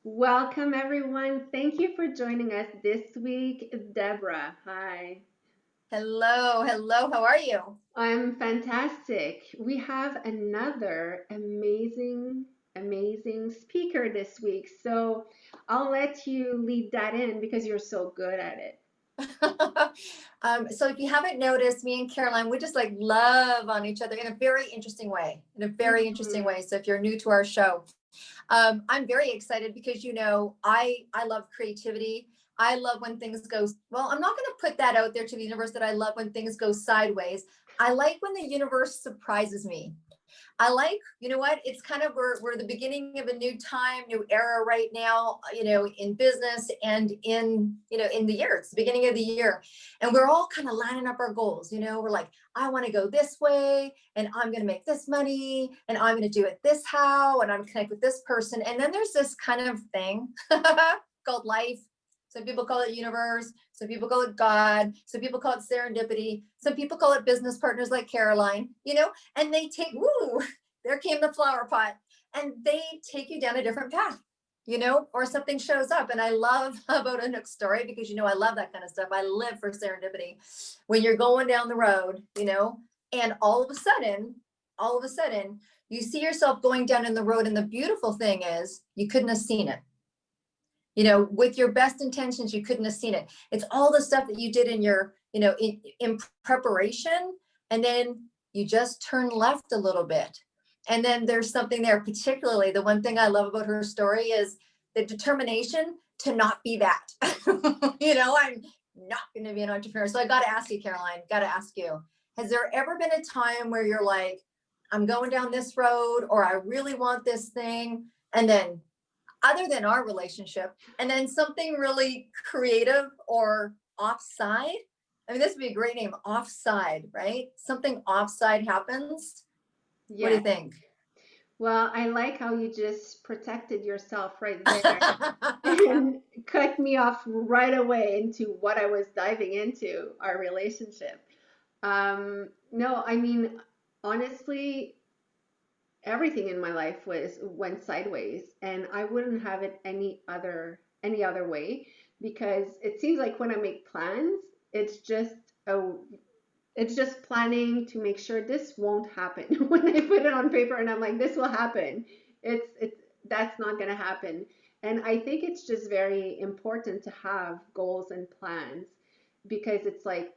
Welcome, everyone. Thank you for joining us this week. Deborah, hi. Hello, hello. How are you? I'm fantastic. We have another amazing speaker this week. So I'll let you lead that in because you're so good at it. So if you haven't noticed, me and Caroline, we just like love on each other in a very interesting way. In a very interesting Mhm. way. So if you're new to our show, I'm very excited because I love creativity. I love when things go well. I'm not going to put that out there to the universe that I love when things go sideways. I like when the universe surprises me. I like, you know what? It's kind of we're the beginning of a new time, new era right now, in business and in the year. It's the beginning of the year. And we're all kind of lining up our goals. We're like, I want to go this way and I'm going to make this money and I'm going to do it this how and I'm going to connect with this person. And then there's this kind of thing called life. Some people call it universe. Some people call it God. Some people call it serendipity. Some people call it business partners like Caroline, and they take, woo, there came the flower pot, and they take you down a different path, or something shows up. And I love about Anouk's story because, I love that kind of stuff. I live for serendipity. When you're going down the road, and all of a sudden, you see yourself going down in the road. And the beautiful thing is you couldn't have seen it. With your best intentions, you couldn't have seen it. It's all the stuff that you did in your, in preparation. And then you just turn left a little bit. And then there's something there, particularly the one thing I love about her story is the determination to not be that. I'm not going to be an entrepreneur. So I got to ask you, Caroline, got to ask you, has there ever been a time where you're like, I'm going down this road, or I really want this thing? And then other than our relationship, and then something really creative or offside. I mean, this would be a great name, offside, right? Something offside happens. What do you Yes. think? Well, I like how you just protected yourself right there and cut me off right away into what I was diving into, our relationship. No, I mean, honestly, everything in my life was went sideways, and I wouldn't have it any other way because it seems like when I make plans, it's just a it's just planning to make sure this won't happen. When I put it on paper and I'm like, this will happen, it's that's not going to happen. And I think it's just very important to have goals and plans because it's like,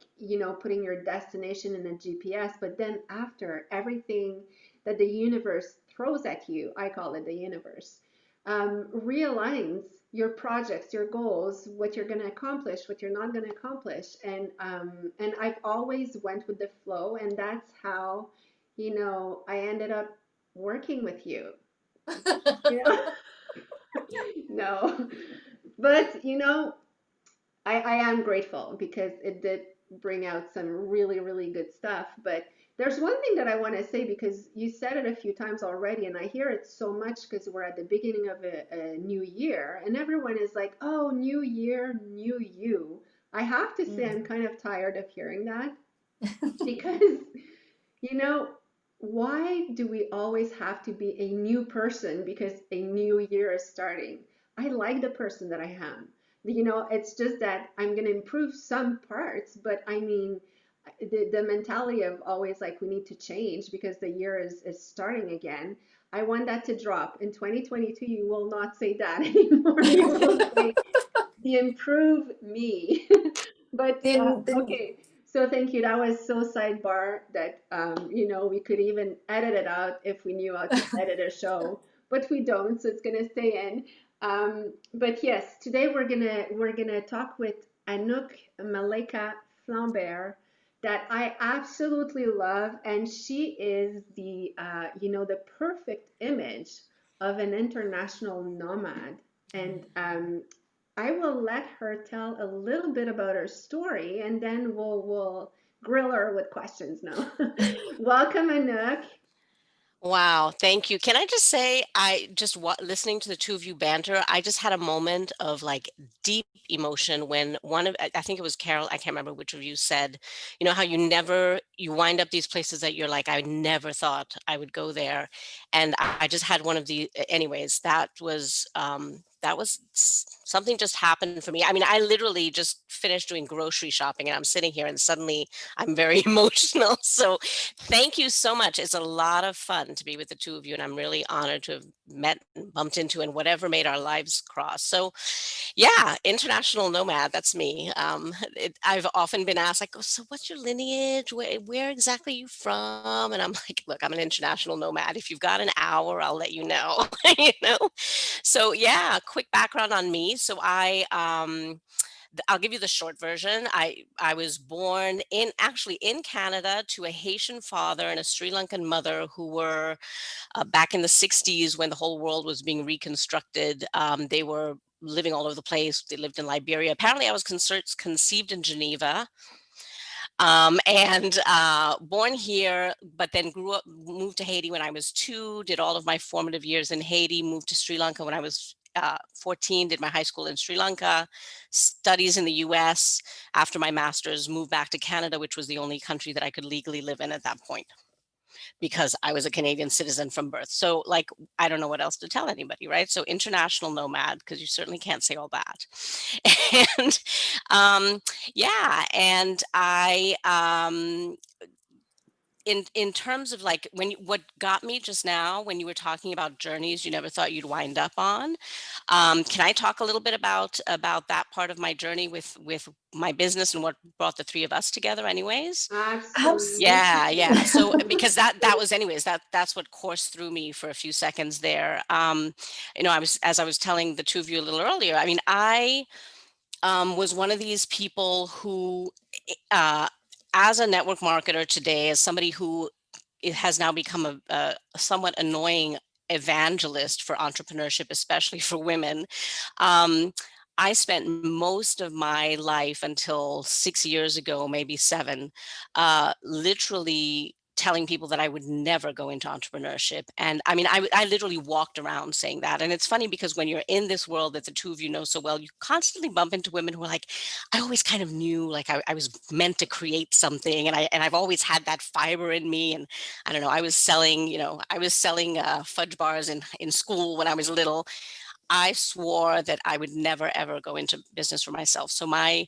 putting your destination in a GPS, but then after everything that the universe throws at you, I call it the universe, realigns your projects, your goals, what you're going to accomplish, what you're not going to accomplish, and I've always went with the flow, and that's how, I ended up working with you. You know, no, but I am grateful because it did bring out some really, really good stuff. But there's one thing that I want to say because you said it a few times already, and I hear it so much because we're at the beginning of a new year, and everyone is like, oh, new year, new you. I have to say, I'm Mm. kind of tired of hearing that because, you know, why do we always have to be a new person because a new year is starting? I like the person that I am. It's just that I'm going to improve some parts, but I mean, the mentality of always like we need to change because the year is starting again. I want that to drop. In 2022, you will not say that anymore. You will say the improve me. But then okay, so thank you. That was so sidebar that we could even edit it out if we knew how to edit a show, but we don't, so it's gonna stay in. But yes, today we're gonna talk with Anouk Malaika Flambert that I absolutely love, and she is the perfect image of an international nomad. And I will let her tell a little bit about her story, and then we'll grill her with questions now. Welcome, Anouk. Wow, thank you. Can I just say, listening to the two of you banter, I just had a moment of like deep emotion when I think it was Carol, I can't remember which of you said, how you wind up these places that you're like, I never thought I would go there. And I just had one of the, anyways, that was that was something just happened for me. I mean, I literally just finished doing grocery shopping and I'm sitting here and suddenly I'm very emotional. So thank you so much. It's a lot of fun to be with the two of you, and I'm really honored to have met and bumped into and whatever made our lives cross. So yeah, international nomad, that's me. I've often been asked, like, "Oh, so what's your lineage? Where exactly are you from?" And I'm like, "Look, I'm an international nomad. If you've got an hour, I'll let you know." you know. So yeah, quick background on me. So I'll give you the short version. I was born in actually in Canada to a Haitian father and a Sri Lankan mother who were back in the 60s when the whole world was being reconstructed. They were living all over the place. They lived in Liberia. Apparently, I was conceived in Geneva, and born here, but then grew up, moved to Haiti when I was 2, did all of my formative years in Haiti, moved to Sri Lanka when I was 14, did my high school in Sri Lanka, studies in the US. After my master's, moved back to Canada, which was the only country that I could legally live in at that point because I was a Canadian citizen from birth. So, like, I don't know what else to tell anybody, right? So, international nomad, because you certainly can't say all that. And yeah, and in terms of like what got me just now when you were talking about journeys you never thought you'd wind up on, can I talk a little bit about that part of my journey with my business and what brought the three of us together anyways? Yeah, Absolutely. yeah. So because that was anyways, that's what coursed through me for a few seconds there. I was, as I was telling the two of you a little earlier, I mean, I was one of these people who, uh, as a network marketer today, as somebody who it has now become a somewhat annoying evangelist for entrepreneurship, especially for women. Um, I spent most of my life until 6 years ago, maybe 7, literally telling people that I would never go into entrepreneurship. And I mean, I literally walked around saying that. And it's funny because when you're in this world that the two of you know so well, you constantly bump into women who are like, I always kind of knew like I was meant to create something, and I've always had that fiber in me. And I don't know, I was selling fudge bars in school when I was little. I swore that I would never ever go into business for myself. So my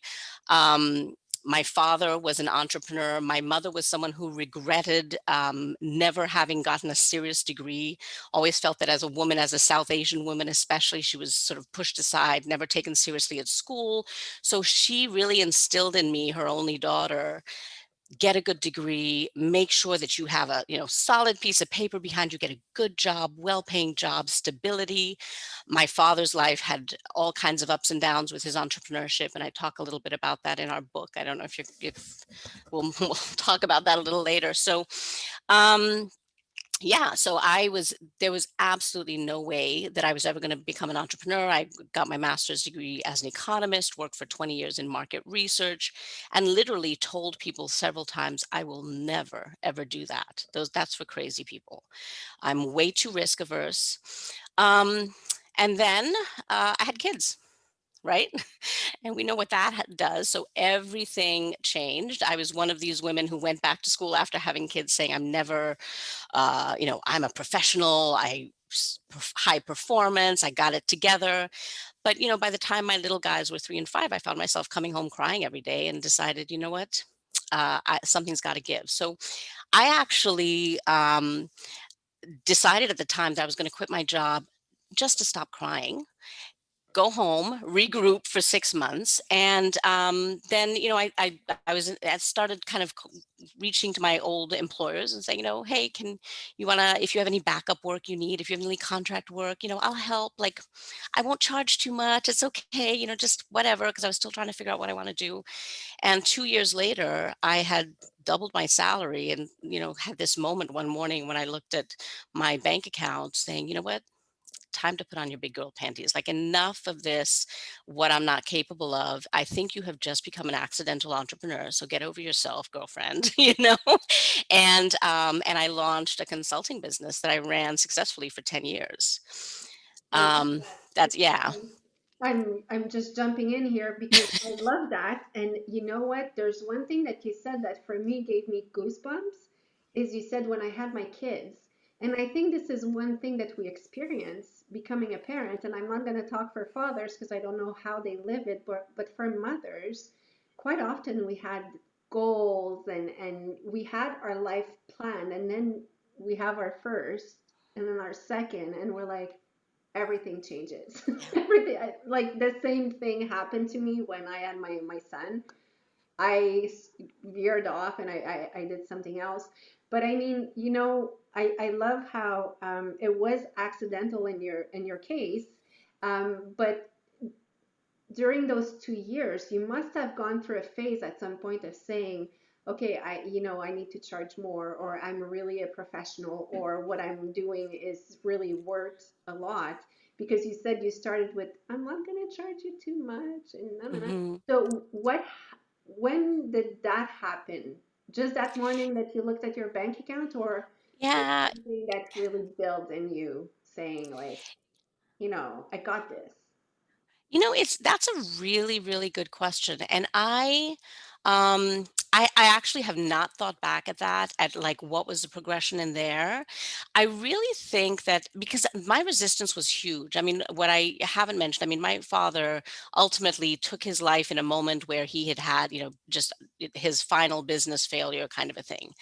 father was an entrepreneur. My mother was someone who regretted never having gotten a serious degree. Always felt that as a woman, as a South Asian woman especially, she was sort of pushed aside, never taken seriously at school. So she really instilled in me, her only daughter, get a good degree, make sure that you have a, solid piece of paper behind you, get a good job, well-paying job, stability. My father's life had all kinds of ups and downs with his entrepreneurship, and I talk a little bit about that in our book. I don't know if we'll talk about that a little later. So, um, yeah, so there was absolutely no way that I was ever going to become an entrepreneur. I got my master's degree as an economist, worked for 20 years in market research, and literally told people several times, I will never ever do that. That's for crazy people. I'm way too risk averse. Um, and then I had kids, right? And we know what that does. So everything changed. I was one of these women who went back to school after having kids saying, I'm never I'm a professional, high performance, I got it together. But, by the time my little guys were 3 and 5, I found myself coming home crying every day and decided, you know what? Something's got to give. So I actually decided at the time that I was going to quit my job just to stop crying, go home, regroup for 6 months, and then I started kind of reaching to my old employers and saying, hey, can you wanna, if you have any backup work you need, if you have any contract work, I'll help. Like, I won't charge too much. It's okay, just whatever, because I was still trying to figure out what I want to do. And 2 years later, I had doubled my salary, and had this moment one morning when I looked at my bank account saying, you know what? Time to put on your big girl panties. Like, enough of this, what I'm not capable of. I think you have just become an accidental entrepreneur. So get over yourself, girlfriend, And I launched a consulting business that I ran successfully for 10 years. I love Um, that. that's yeah. I'm just jumping in here because I love that. And you know what? There's one thing that you said that for me gave me goosebumps is you said when I had my kids. And I think this is one thing that we experience becoming a parent. And I'm not going to talk for fathers because I don't know how they live it, but for mothers, quite often we had goals and we had our life planned. And then we have our first and then our second, and we're like, everything changes. Yeah. Everything, like the same thing happened to me when I had my son. I veered off and I did something else. But I mean, I love how it was accidental in your case, but during those 2 years, you must have gone through a phase at some point of saying, okay, I need to charge more, or I'm really a professional, or what I'm doing is really worth a lot. Because you said you started with, I'm not going to charge you too much, and no, no, no. Hmm. So when did that happen? Just that morning that you looked at your bank account, or was Yeah. something that really built in you saying like, I got this? That's a really, really good question. And um I actually have not thought back at that, at like what was the progression in there. I really think that because my resistance was huge. I mean, what I haven't mentioned, I mean, my father ultimately took his life in a moment where he had had, just his final business failure kind of a thing.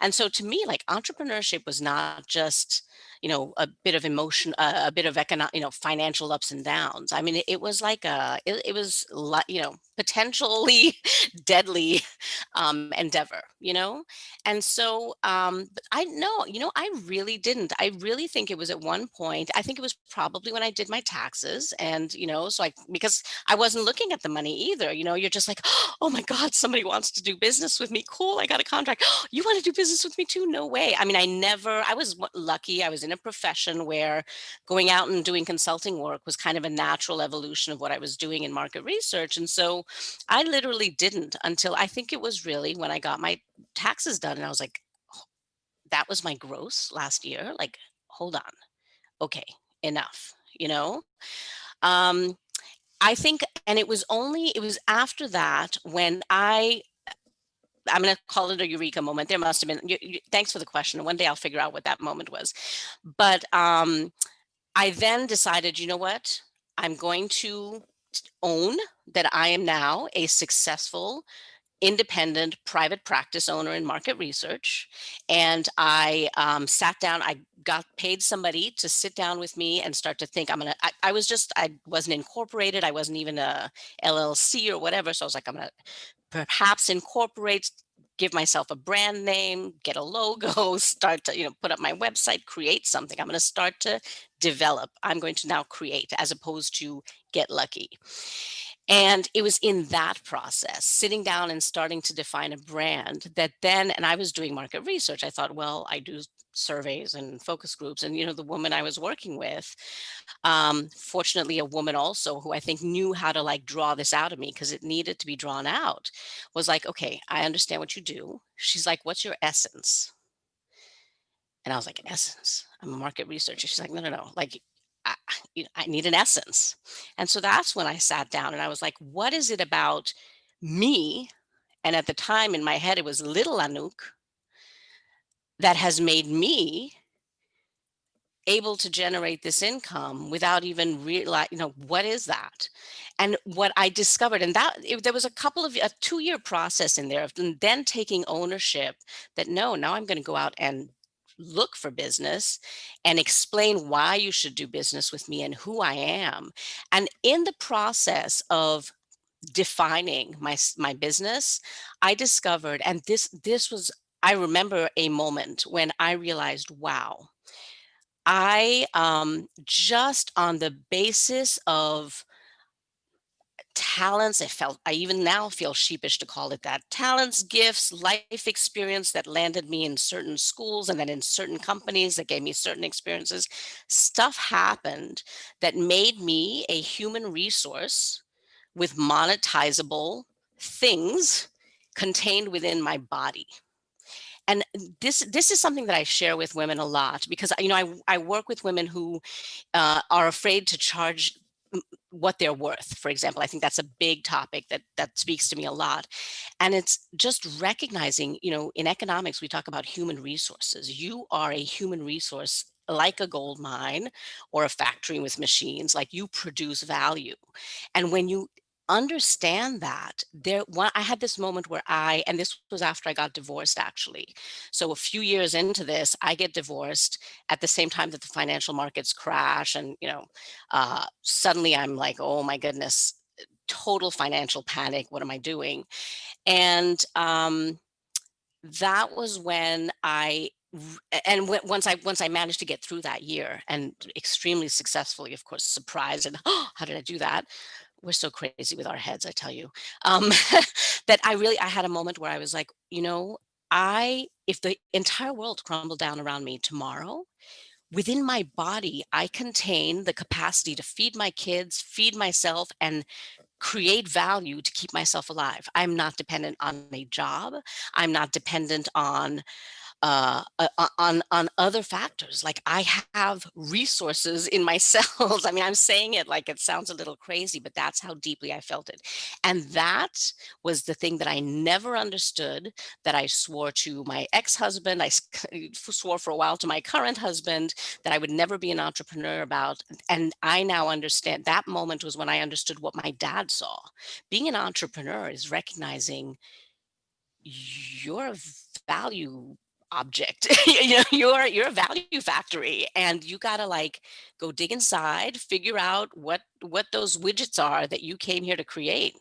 And so to me, like entrepreneurship was not just a bit of emotion, a bit of economic, financial ups and downs. I mean, it was like it was potentially deadly endeavor, and so but I know, I really didn't. I really think it was at one point. I think it was probably when I did my taxes, and so I, because I wasn't looking at the money either. You're just like, oh my God, somebody wants to do business with me. Cool, I got a contract. You want to do business with me too? No way. I mean, I was lucky. I was in a profession where going out and doing consulting work was kind of a natural evolution of what I was doing in market research. And so I literally didn't until I think it was really when I got my taxes done. And I was like, that was my gross last year. Like, hold on. Okay, enough, you know? Um, I think, and it was after that when I'm going to call it a eureka moment. There must have been. Thanks for the question. One day I'll figure out what that moment was. But I then decided, you know what? I'm going to own that I am now a successful independent private practice owner in market research. And I sat down, I got paid somebody to sit down with me and start to think I wasn't incorporated. I wasn't even a LLC or whatever. So I was like, I'm going to perhaps incorporate, give myself a brand name, get a logo, start to, put up my website, create something. I'm going to start to develop. I'm going to now create as opposed to get lucky. And it was in that process, sitting down and starting to define a brand that then, and I was doing market research. I thought, well, I do surveys and focus groups. And, the woman I was working with, fortunately, a woman also who I think knew how to like draw this out of me because it needed to be drawn out, was like, okay, I understand what you do. She's like, what's your essence? And I was like, essence? I'm a market researcher. She's like, no, no, no. Like, I, I need an essence. And so that's when I sat down and I was like, what is it about me? And at the time in my head, it was little Anouk that has made me able to generate this income without even realize, what is that? And what I discovered, and there was a 2-year process in there of then taking ownership that no, now I'm going to go out and look for business and explain why you should do business with me and who I am. And in the process of defining my business, I discovered, and this was, I remember a moment when I realized, wow, I just on the basis of talents, I even now feel sheepish to call it that. Talents, gifts, life experience that landed me in certain schools and then in certain companies that gave me certain experiences. Stuff happened that made me a human resource with monetizable things contained within my body. And this is something that I share with women a lot because I work with women who are afraid to charge what they're worth, for example. I think that's a big topic that speaks to me a lot. And it's just recognizing, in economics, we talk about human resources. You are a human resource like a gold mine or a factory with machines, like you produce value. And when you understand that, I had this moment where and this was after I got divorced, actually. So a few years into this, I get divorced at the same time that the financial markets crash. And, suddenly I'm like, oh my goodness, total financial panic. What am I doing? And that was when once I managed to get through that year, and extremely successfully, of course, surprised, and oh, how did I do that? We're so crazy with our heads, I tell you. um, that I had a moment where I was like, I if the entire world crumbled down around me tomorrow, within my body, I contain the capacity to feed my kids, feed myself, and create value to keep myself alive. I'm not dependent on a job. I'm not dependent on other factors. Like, I have resources in my cells. I mean, I'm saying it like it sounds a little crazy, but that's how deeply I felt it. And that was the thing that I never understood, that I swore to my ex-husband. Swore for a while to my current husband that I would never be an entrepreneur about. And I now understand. That moment was when I understood what my dad saw. Being an entrepreneur is recognizing you're a value object. You're a value factory, and you got to, like, go dig inside, figure out what those widgets are that you came here to create.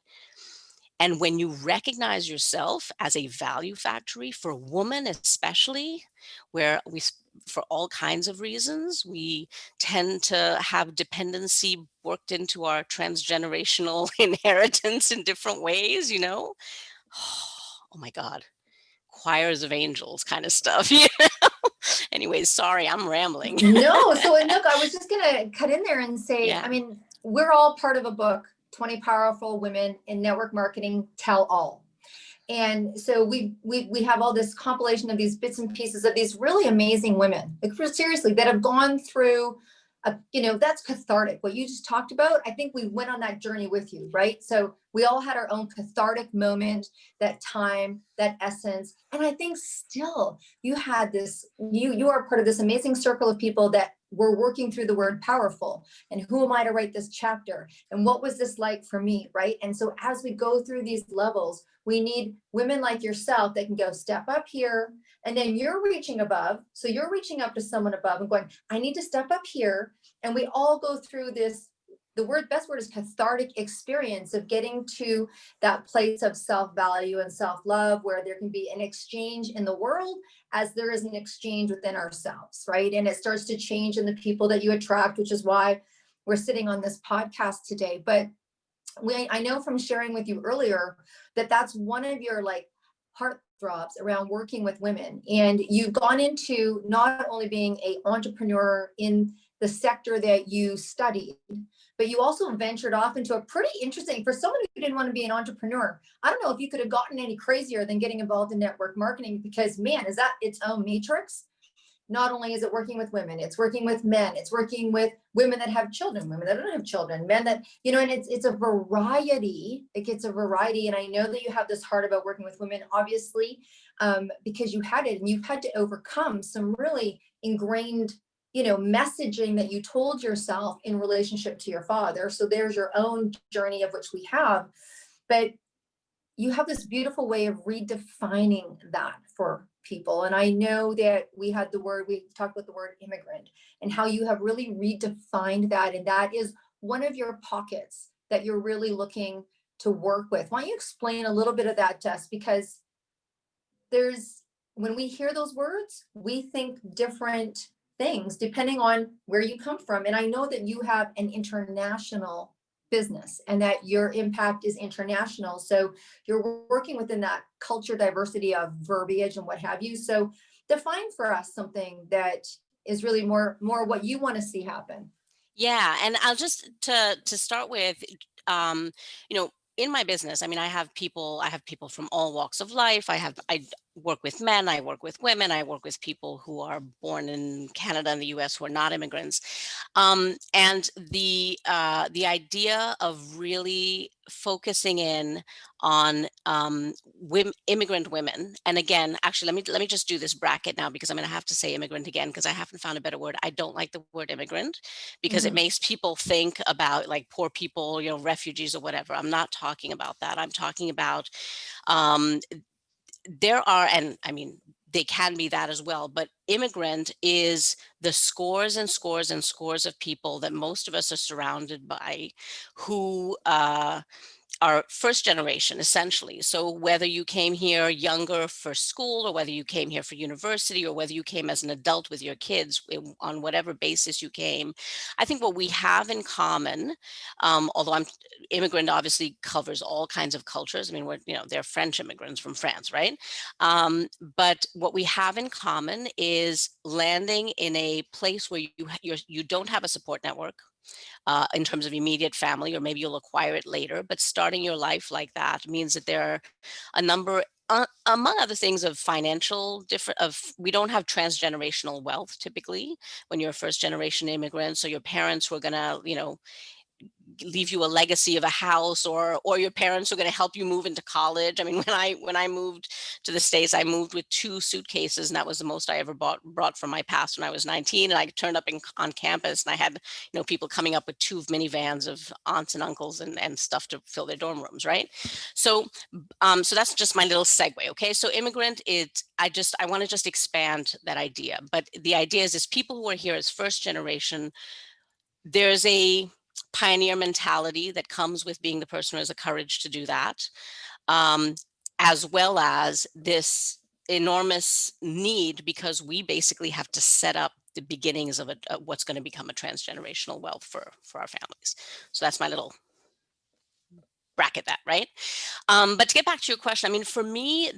And when you recognize yourself as a value factory, for a woman especially, where for all kinds of reasons, we tend to have dependency worked into our transgenerational inheritance in different ways, Oh my God, choirs of angels kind of stuff. Anyways, sorry, I'm rambling. No, so look, I was just gonna cut in there and say, I Yeah. mean, we're all part of a book, 20 Powerful Women in Network Marketing Tell All. And so we have all this compilation of these bits and pieces of these really amazing women, like, seriously, that have gone through that's cathartic. What you just talked about, I think we went on that journey with you, right? So we all had our own cathartic moment, that time, that essence. And I think still you had this, you are part of this amazing circle of people that were working through the word powerful, and who am I to write this chapter? And what was this like for me, right? And so as we go through these levels, we need women like yourself that can go step up here, and then you're reaching above. So you're reaching up to someone above and going, I need to step up here. And we all go through this, best word is cathartic experience of getting to that place of self-value and self-love, where there can be an exchange in the world as there is an exchange within ourselves, right? And it starts to change in the people that you attract, which is why we're sitting on this podcast today. But I know from sharing with you earlier that that's one of your, like, heartthrobs around working with women. And you've gone into not only being an entrepreneur in the sector that you studied, but you also ventured off into a pretty interesting, for someone who didn't want to be an entrepreneur, I don't know if you could have gotten any crazier than getting involved in network marketing, because man, is that its own matrix. Not only is it working with women, it's working with men, it's working with women that have children, women that don't have children, men that, and it's a variety. It gets a variety. And I know that you have this heart about working with women, obviously, because you had it, and you've had to overcome some really ingrained, messaging that you told yourself in relationship to your father. So there's your own journey, of which we have. But you have this beautiful way of redefining that for people. And I know that we talked about the word immigrant, and how you have really redefined that. And that is one of your pockets that you're really looking to work with. Why don't you explain a little bit of that to us? Because when we hear those words, we think different things depending on where you come from. And I know that you have an international business, and that your impact is international. So you're working within that culture diversity of verbiage and what have you. So define for us something that is really more what you want to see happen. Yeah, and I'll just to start with, um, in my business, I mean, I have people from all walks of life. I work with men, I work with women, I work with people who are born in Canada and the US who are not immigrants. And the idea of really focusing in on immigrant women. And again, actually, let me just do this bracket now, because I'm going to have to say immigrant again because I haven't found a better word. I don't like the word immigrant because it Mhm. makes people think about like poor people, refugees or whatever. I'm not talking about that. I'm talking about um, there are, and I mean, they can be that as well, but immigrant is the scores and scores and scores of people that most of us are surrounded by who are first generation, essentially. So whether you came here younger for school, or whether you came here for university, or whether you came as an adult with your kids, on whatever basis you came, I think what we have in common, although immigrant obviously covers all kinds of cultures. I mean, they're French immigrants from France, right? But what we have in common is landing in a place where you don't have a support network in terms of immediate family, or maybe you'll acquire it later. But starting your life like that means that there are a number, among other things, of financial different. We don't have transgenerational wealth typically when you're a first generation immigrant. So your parents were gonna, leave you a legacy of a house, or your parents are going to help you move into college. I mean, when I moved to the States, I moved with 2 suitcases, and that was the most I ever brought from my past when I was 19. And I turned up on campus, and I had people coming up with 2 minivans of aunts and uncles and stuff to fill their dorm rooms, right? So that's just my little segue. Okay, so immigrant, I want to just expand that idea, but the idea is people who are here as first generation. There's a pioneer mentality that comes with being the person who has the courage to do that, um, as well as this enormous need, because we basically have to set up the beginnings of what's going to become a transgenerational wealth for our families. So that's my little bracket, that, right? But to get back to your question, I mean, for me,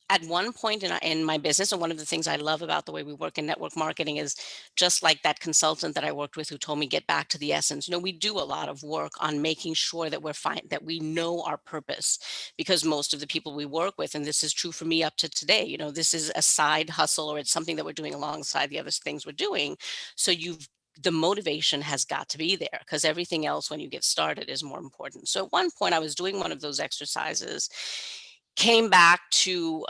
at one point in my business, and one of the things I love about the way we work in network marketing is, just like that consultant that I worked with who told me, get back to the essence. We do a lot of work on making sure that we're fine, that we know our purpose, because most of the people we work with, and this is true for me up to today, this is a side hustle, or it's something that we're doing alongside the other things we're doing. So the motivation has got to be there, because everything else when you get started is more important. So at one point I was doing one of those exercises, came back to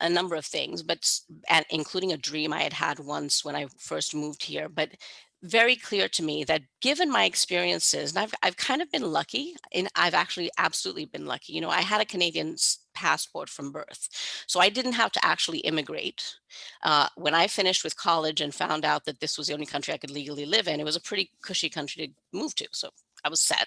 a number of things, and including a dream I had once when I first moved here. But very clear to me that, given my experiences, and I've kind of been lucky, and I've actually absolutely been lucky. I had a Canadian passport from birth, so I didn't have to actually immigrate. When I finished with college and found out that this was the only country I could legally live in, it was a pretty cushy country to move to. So I was set.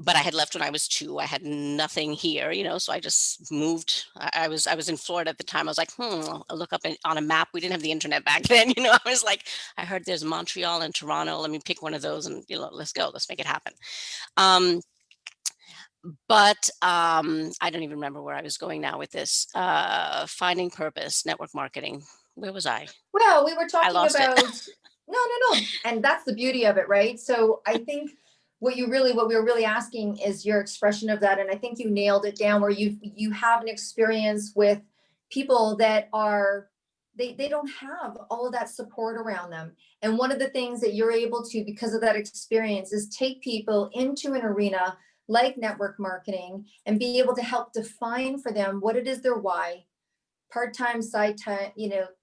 But I had left when I was 2. I had nothing here, so I just moved. I was in Florida at the time. I was like, I'll look up on a map. We didn't have the internet back then. I was like, I heard there's Montreal and Toronto. Let me pick one of those, and let's go. Let's make it happen. Um, but I don't even remember where I was going now with this. Finding purpose, network marketing. Where was I? Well, we were I talking lost it. about no. And that's the beauty of it, right? So I think what we were really asking is your expression of that. And I think you nailed it down, where you have an experience with people that they don't have all of that support around them. And one of the things that you're able to, because of that experience, is take people into an arena like network marketing and be able to help define for them what it is their why, part-time, side time,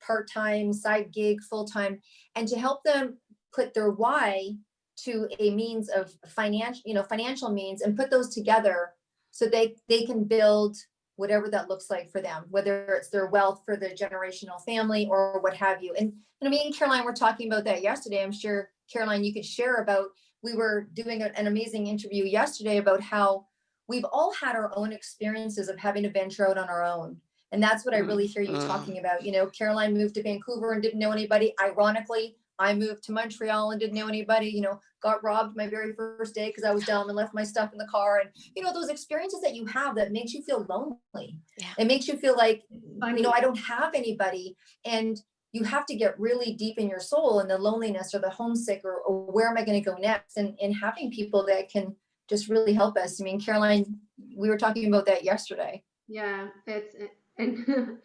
part-time, side gig, full-time, and to help them put their why to a means of financial means, and put those together so they can build whatever that looks like for them, whether it's their wealth for the generational family or what have you. And me and Caroline were talking about that yesterday. I'm sure, Caroline, you could share about, we were doing an amazing interview yesterday about how we've all had our own experiences of having to venture out on our own. And that's what I really hear you Mm. talking about. Caroline moved to Vancouver and didn't know anybody. Ironically, I moved to Montreal and didn't know anybody, got robbed my very first day because I was dumb and left my stuff in the car. And, those experiences that you have that makes you feel lonely. Yeah. It makes you feel like, Funny. I don't have anybody. And you have to get really deep in your soul, and the loneliness or the homesick, or where am I going to go next? And having people that can just really help us. I mean, Caroline, we were talking about that yesterday. Yeah, it's and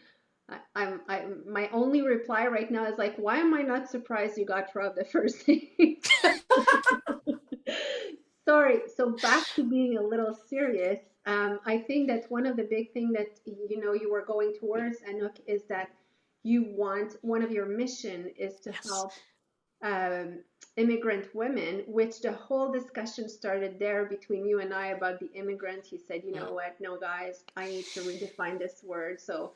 my only reply right now is like, why am I not surprised you got robbed the first day? Sorry. So back to being a little serious. I think that one of the big thing that you were going towards, Anouk, is that you want one of your mission is to Yes. help um, immigrant women, which the whole discussion started there between you and I about the immigrant. You said, you Mm. know what, no, guys, I need to redefine this word. So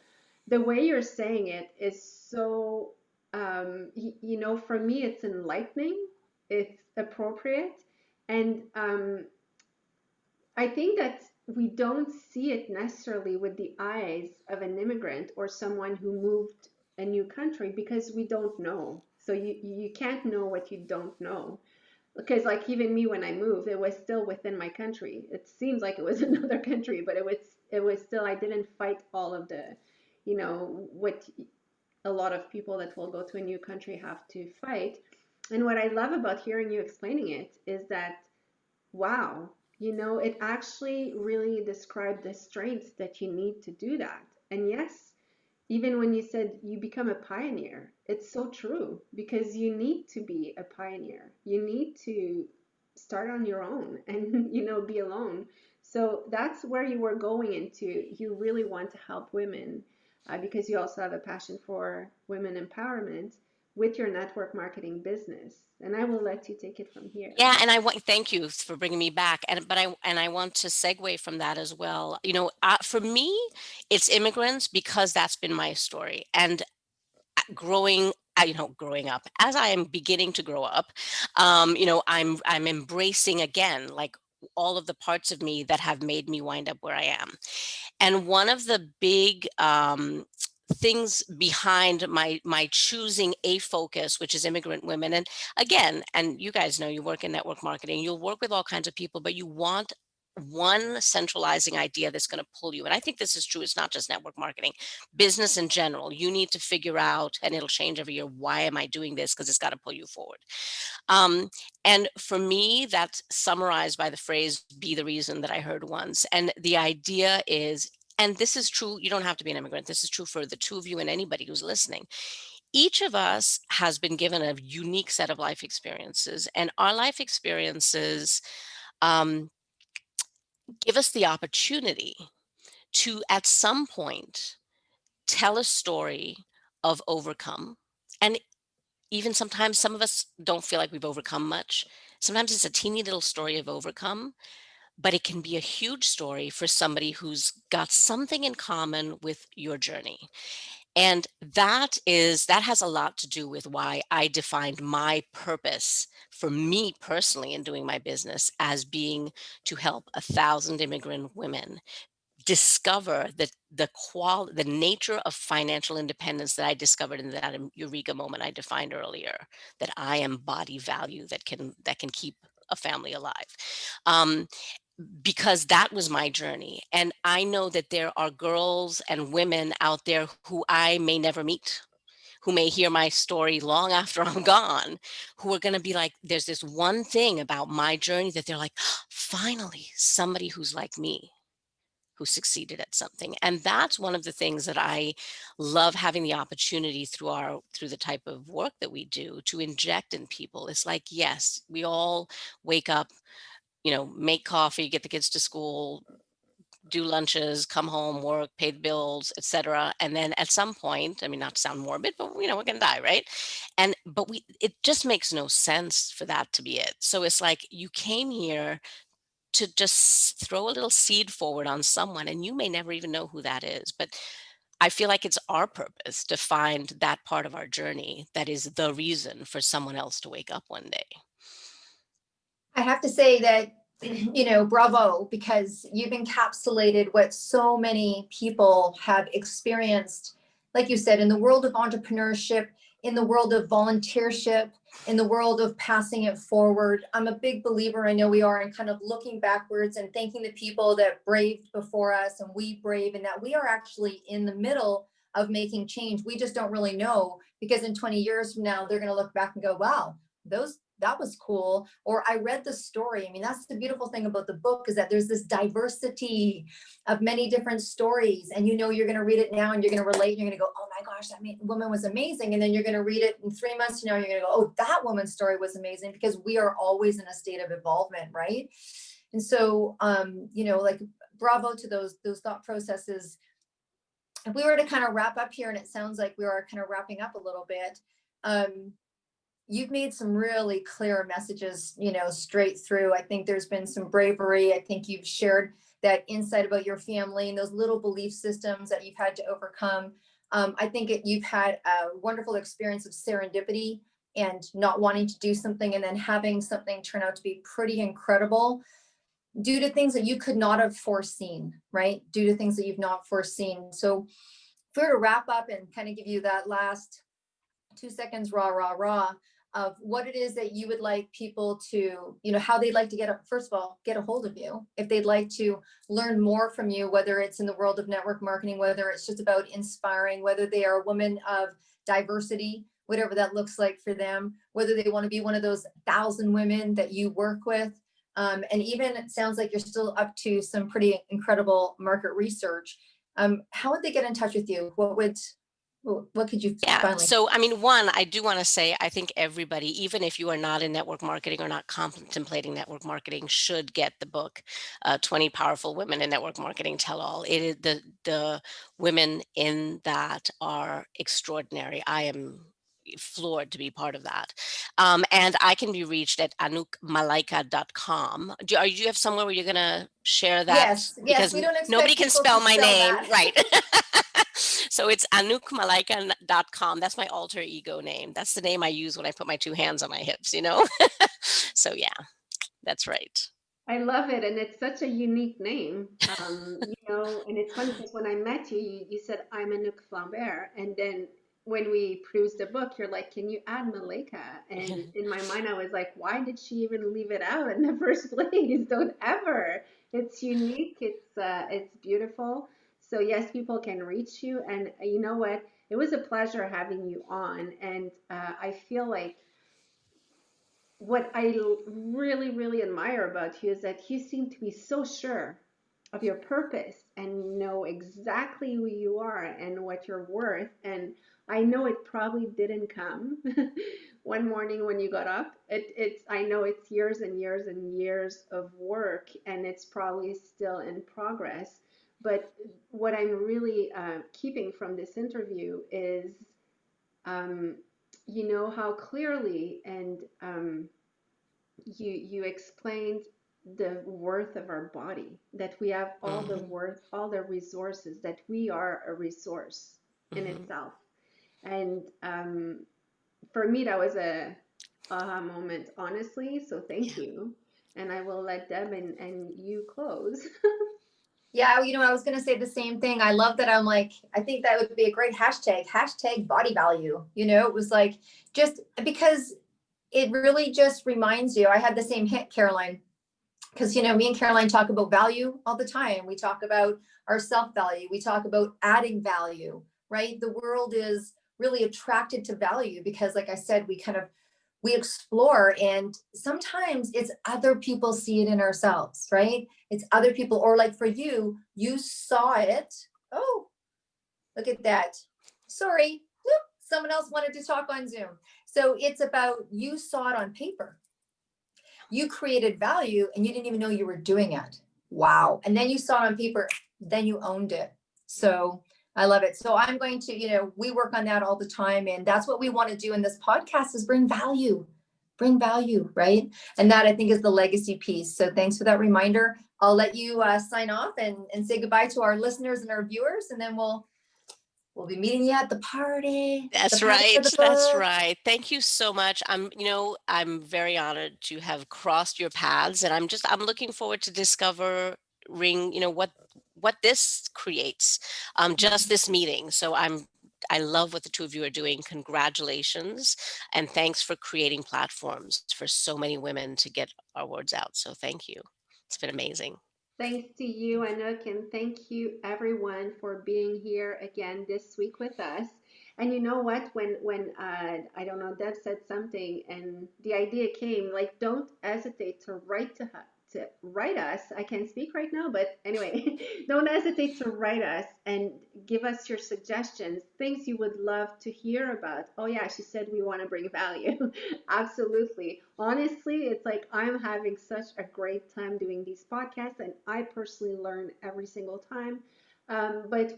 the way you're saying it is so, for me, it's enlightening, it's appropriate. And I think that we don't see it necessarily with the eyes of an immigrant or someone who moved a new country because we don't know. So you can't know what you don't know. Because like even me when I moved, it was still within my country. It seems like it was another country, but it was still I didn't fight all of the, what a lot of people that will go to a new country have to fight. And what I love about hearing you explaining it is that wow, it actually really described the strengths that you need to do that. And yes, even when you said you become a pioneer, it's so true because you need to be a pioneer. You need to start on your own and, be alone. So that's where you were going into. You really want to help women because you also have a passion for women empowerment with your network marketing business. And I will let you take it from here. Yeah, and I want thank you for bringing me back. And I want to segue from that as well. For me, it's immigrants because that's been my story. And growing up, as I am beginning to grow up, I'm embracing again, like all of the parts of me that have made me wind up where I am. And one of the big things behind my choosing a focus, which is immigrant women, and again, and you guys know you work in network marketing, you'll work with all kinds of people, but you want one centralizing idea that's going to pull you. And I think this is true. It's not just network marketing, business in general. You need to figure out, and it'll change every year. Why am I doing this? Because it's got to pull you forward. Um, and for me, that's summarized by the phrase, be the reason, that I heard once. And the idea is, and this is true, you don't have to be an immigrant. This is true for the two of you and anybody who's listening. Each of us has been given a unique set of life experiences, and our life experiences um, give us the opportunity to, at some point, tell a story of overcome. And even sometimes some of us don't feel like we've overcome much. Sometimes it's a teeny little story of overcome, but it can be a huge story for somebody who's got something in common with your journey. And that has a lot to do with why I defined my purpose for me personally in doing my business as being to help 1,000 immigrant women discover the nature of financial independence that I discovered in that eureka moment I defined earlier, that I embody value that can keep a family alive. Um, because that was my journey. And I know that there are girls and women out there who I may never meet, who may hear my story long after I'm gone, who are going to be like, there's this one thing about my journey that they're like, finally, somebody who's like me, who succeeded at something. And that's one of the things that I love having the opportunity through the type of work that we do to inject in people. It's like, yes, we all wake up, make coffee, get the kids to school, do lunches, come home, work, pay the bills, etc. And then at some point, I mean, not to sound morbid, but we're gonna die, right? But it just makes no sense for that to be it. So it's like you came here to just throw a little seed forward on someone, and you may never even know who that is. But I feel like it's our purpose to find that part of our journey that is the reason for someone else to wake up one day. I have to say that, bravo, because you've encapsulated what so many people have experienced, like you said, in the world of entrepreneurship, in the world of volunteership, in the world of passing it forward. I'm a big believer, I know we are, in kind of looking backwards and thanking the people that braved before us and we brave, and that we are actually in the middle of making change. We just don't really know, because in 20 years from now, they're going to look back and go, wow, those that was cool. Or I read the story. I mean, that's the beautiful thing about the book, is that there's this diversity of many different stories. And you know, you're going to read it now and you're going to relate. You're going to go, oh my gosh, that woman was amazing. And then you're going to read it in 3 months from now, you're going to go, oh, that woman's story was amazing, because we are always in a state of involvement, right? And so, you know, like, bravo to those thought processes. If we were to kind of wrap up here, and it sounds like we are kind of wrapping up a little bit, you've made some really clear messages, you know, straight through. I think there's been some bravery. I think you've shared that insight about your family and those little belief systems that you've had to overcome. I think you've had a wonderful experience of serendipity and not wanting to do something and then having something turn out to be pretty incredible due to things that you could not have foreseen, right? Due to things that you've not foreseen. So if we were to wrap up and kind of give you that last 2 seconds, raw of what it is that you would like people to, you know, how they'd like to first of all, get a hold of you. If they'd like to learn more from you, whether it's in the world of network marketing, whether it's just about inspiring, whether they are a woman of diversity, whatever that looks like for them, whether they want to be one of those 1,000 women that you work with. And even it sounds like you're still up to some pretty incredible market research. How would they get in touch with you? What could you Yeah. finally? So, I mean, one, I do want to say, I think everybody, even if you are not in network marketing or not contemplating network marketing, should get the book, 20 Powerful Women in Network Marketing Tell All. It is the women in that are extraordinary. I am floored to be part of that. And I can be reached at anoukmalaika.com. Do you have somewhere where you're going to share that? Yes, Because we don't nobody expect can people to spell my spell name, that. right? So it's anoukmalaika.com. That's my alter ego name. That's the name I use when I put my 2 hands on my hips, you know? So yeah, that's right. I love it, and it's such a unique name. You know, and it's funny because when I met you, you said I'm Anouk Flambert, and then when we produced the book, you're like, "Can you add Malika?" And in my mind, I was like, "Why did she even leave it out in the first place? Don't ever." It's unique. It's beautiful. So yes, people can reach you, and you know what? It was a pleasure having you on, and I feel like what really, really admire about you is that you seem to be so sure of your purpose and know exactly who you are and what you're worth. And I know it probably didn't come one morning when you got up. I know it's years and years and years of work, and it's probably still in progress. But what I'm really keeping from this interview is, um, you know, how clearly and you explained the worth of our body, that we have all the Hmm. worth, all the resources, that we are a resource in Hmm. itself. And for me, that was a aha moment, honestly. So thank Yeah. you. And I will let Deb and you close. Yeah, you know, I was going to say the same thing. I love that. I'm like, I think that would be a great hashtag body value. You know, it was like, just because it really just reminds you. I had the same hit, Caroline, because, you know, me and Caroline talk about value all the time. We talk about our self value. We talk about adding value, right? The world is really attracted to value because, like I said, we explore, and sometimes it's other people see it in ourselves, right? It's other people, or like for you, you saw it. Oh, look at that. Sorry, whoop, someone else wanted to talk on Zoom. So it's about, you saw it on paper, you created value, and you didn't even know you were doing it. Wow. And then you saw it on paper, then you owned it. So I love it. So I'm going to, you know, we work on that all the time. And that's what we want to do in this podcast, is bring value, right? And that, I think, is the legacy piece. So thanks for that reminder. I'll let you sign off and say goodbye to our listeners and our viewers. And then we'll be meeting you at the party That's for right. the That's book. right. Thank you so much. I'm very honored to have crossed your paths, and I'm looking forward to discovering, what this creates, just this meeting. So I love what the two of you are doing. Congratulations, and thanks for creating platforms for so many women to get our words out. So thank you. It's been amazing. Thanks to you, Anouk, and thank you everyone for being here again this week with us. And you know what? When I don't know, Deb said something, and the idea came like, don't hesitate to write to her, to write us. I can't speak right now, but anyway, don't hesitate to write us and give us your suggestions, things you would love to hear about. Oh yeah, she said we want to bring value. Absolutely. Honestly, it's like I'm having such a great time doing these podcasts, and I personally learn every single time. But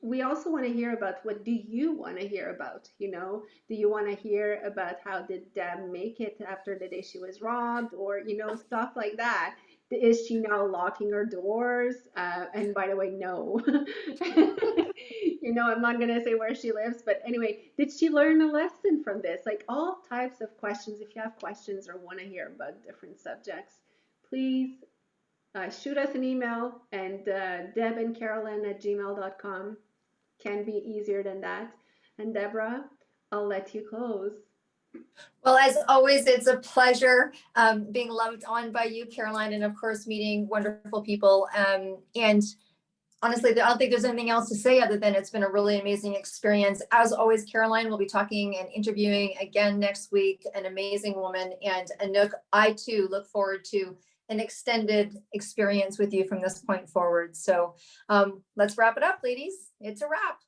we also want to hear about, what do you want to hear about? You know, do you want to hear about how did Deb make it after the day she was robbed, or stuff like that? Is she now locking her doors? And by the way, no. I'm not gonna say where she lives, but anyway, did she learn a lesson from this? Like, all types of questions. If you have questions or want to hear about different subjects, please shoot us an email, and debandcarolyn@gmail.com. Can be easier than that. And Deborah, I'll let you close. Well, as always, it's a pleasure being loved on by you, Caroline, and of course, meeting wonderful people. And honestly, I don't think there's anything else to say other than it's been a really amazing experience. As always, Caroline will be talking and interviewing again next week, an amazing woman. And Anouk, I too look forward to an extended experience with you from this point forward. So let's wrap it up, ladies. It's a wrap.